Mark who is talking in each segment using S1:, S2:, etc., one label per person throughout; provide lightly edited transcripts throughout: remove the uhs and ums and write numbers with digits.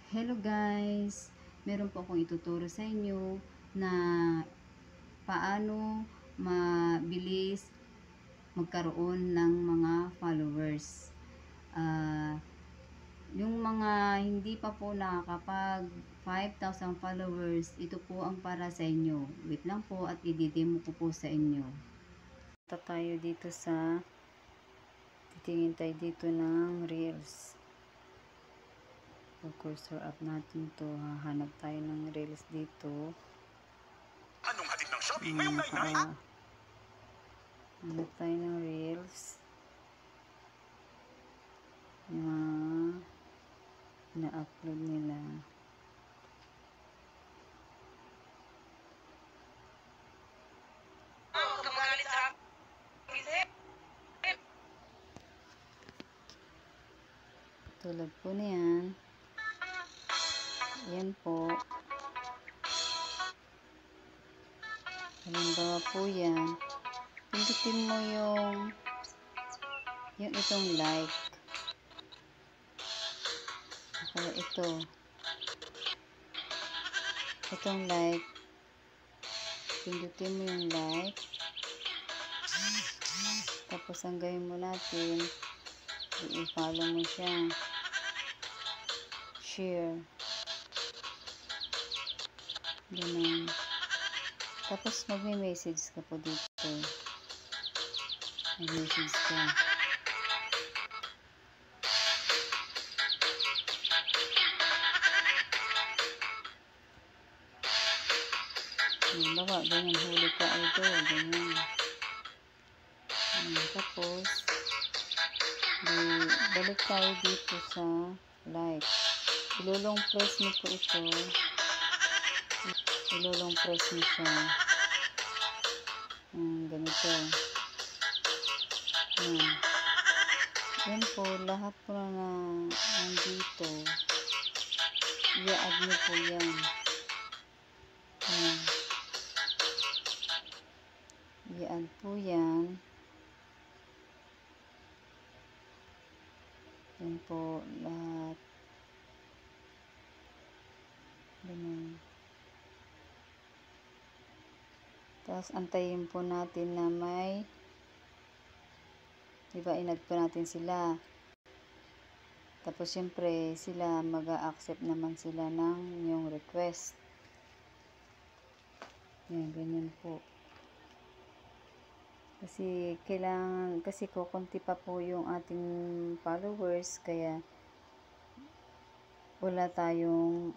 S1: Hello guys! Meron po akong ituturo sa inyo na paano mabilis magkaroon ng mga followers. Yung mga hindi pa po nakakapag 5,000 followers, ito po ang para sa inyo. Wait lang po at i-demo ko po sa inyo. Punta tayo dito sa titingin tayo dito ng Reels. Cursor up natin to. Hahanap tayo ng Reels dito.
S2: Anong hatid ng Shopee ngayong nainay?
S1: Hanap tayo ng Reels. Na-upload nila. Tulad po niyan. Yan po. Halimbawa po yan. Pindutin mo yung itong like. Kaya itong like. Pindutin mo yung like. Tapos ang gawin mo natin, i-follow mo siya. Share. Ganun. Tapos magme-message ka po dito. Mag-message ka. Bawa, ganyan, huli ka idol. Ganyan. Tapos, balik tayo dito sa like. Ilulong press mo po ito. Ilulong press mo siya. Ganito. Yan po, lahat po na nandito. I-add mo po yan. I-add po yan. Yan po, lahat. Ganun. Tapos, antayin po natin na may diba, in-add po natin sila. Tapos, syempre, sila mag-a-accept naman sila ng yung request. Yan, ganyan po. Kasi kukunti pa po yung ating followers, kaya wala tayong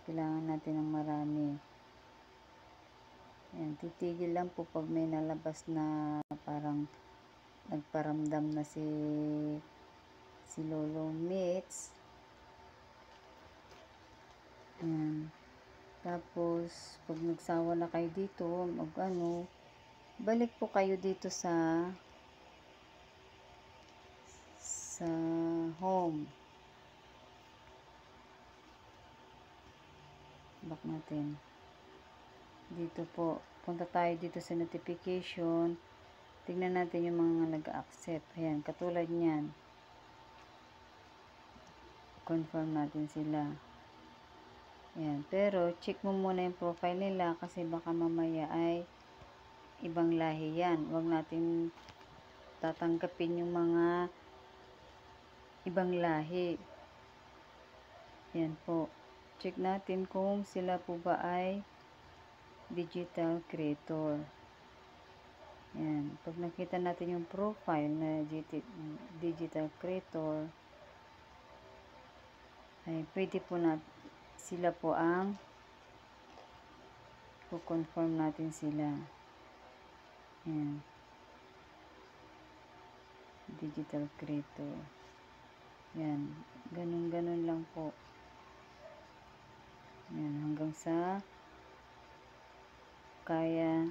S1: kailangan natin ng marami. Yan, titigil lang po pag may nalabas na parang nagparamdam na si Lolo Mitz. Yan. Tapos, pag nagsawa na kayo dito, balik po kayo dito sa home. Back natin. Dito po. Punta tayo dito sa notification. Tignan natin yung mga nag-accept. Ayan, katulad niyan. Confirm natin sila. Ayan. Pero, check mo muna yung profile nila kasi baka mamaya ay ibang lahi yan. Huwag natin tatanggapin yung mga ibang lahi. Yan po. Check natin kung sila po ba ay digital creator. Yan. Pag nakita natin yung profile na digital creator, ay pwede po sila po ang confirm natin sila. Yan. Digital creator. Yan. Ganun lang po. Yan. Hanggang sa kaya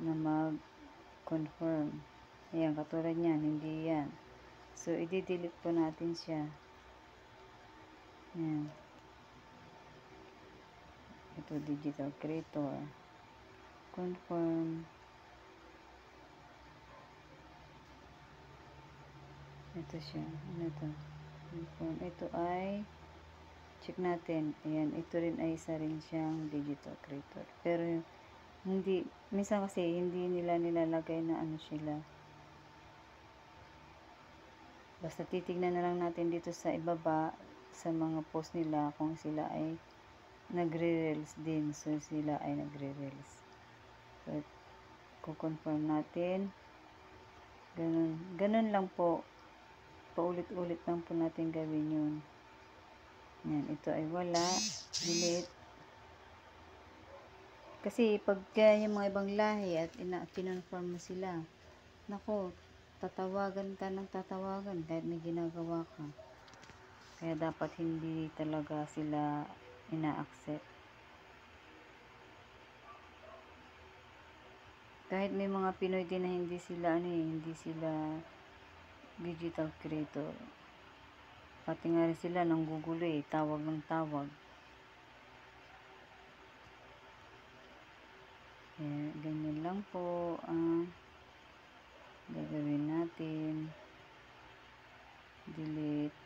S1: na mag-confirm. Ayan. Katulad yan. Hindi yan. So, i-delete po natin siya. Yan. Ito, digital creator. Confirm. Ito siya. Ano ito? cellphone. Ito ay check natin. Ayan, ito rin ay isa rin siyang digital creator. Pero hindi, minsan kasi hindi nila nilalagay na ano sila. Basta titignan na lang natin dito sa ibaba sa mga post nila kung sila ay nagre-reels din. So sila ay nagre-reels. So kukonfirm natin. Ganun lang po. Paulit-ulit lang po natin gawin yun. Yan, ito ay wala. Delete. Kasi pag yung mga ibang lahi at kinonfirm mo sila, nako, tatawagan ka ng tatawagan kahit may ginagawa ka. Kaya dapat hindi talaga sila ina-accept. Kahit may mga Pinoy din na hindi sila digital creator. Pati nga rin sila nanggugulo tawag ng tawag. Kaya ganyan lang po ang gagawin natin. Delete.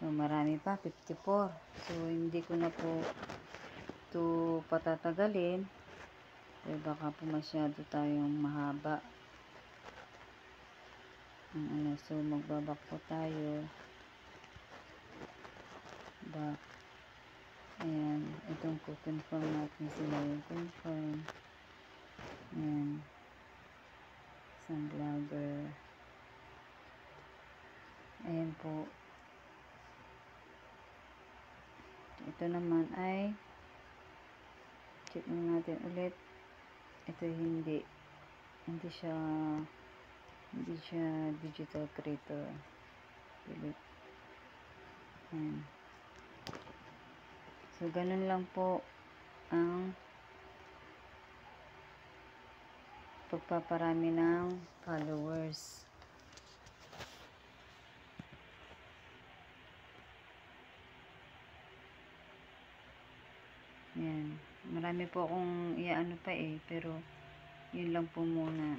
S1: So, marami pa, 54. So, hindi ko na po ito patatagalin. So, baka po masyado tayong mahaba. So, magbabak po tayo. Back. Ayan. Itong confirm natin sila yung confirm. Ayan. Isang vlogger. Ayan po. Ito naman ay check natin ulit. Ito hindi siya digital creator. Delete. Ayan. So, ganun lang po ang pagpaparami ng followers. Yan. Marami po akong iaano pa pero yun lang po muna.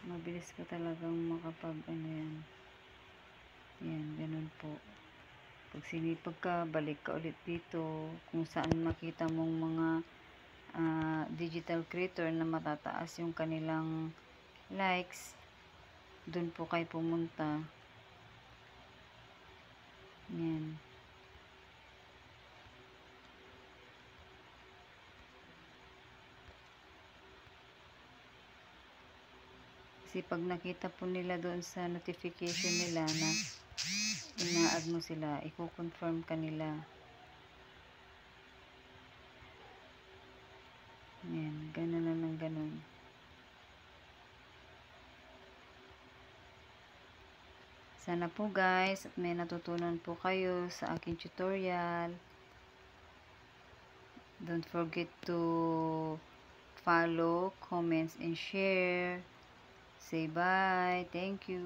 S1: Mabilis ko talagang makapag yan. Yan, ganun po. Pag sinipag ka, balik ka ulit dito kung saan makita mong mga digital creator na matataas yung kanilang likes, dun po kayo pumunta. Yan. Kasi pag nakita po nila doon sa notification nila na ina-add mo sila, i-confirm ka nila. Yan, ganun na lang ganun. Sana po guys, at may natutunan po kayo sa aking tutorial. Don't forget to follow, comments, and share. Say bye. Thank you.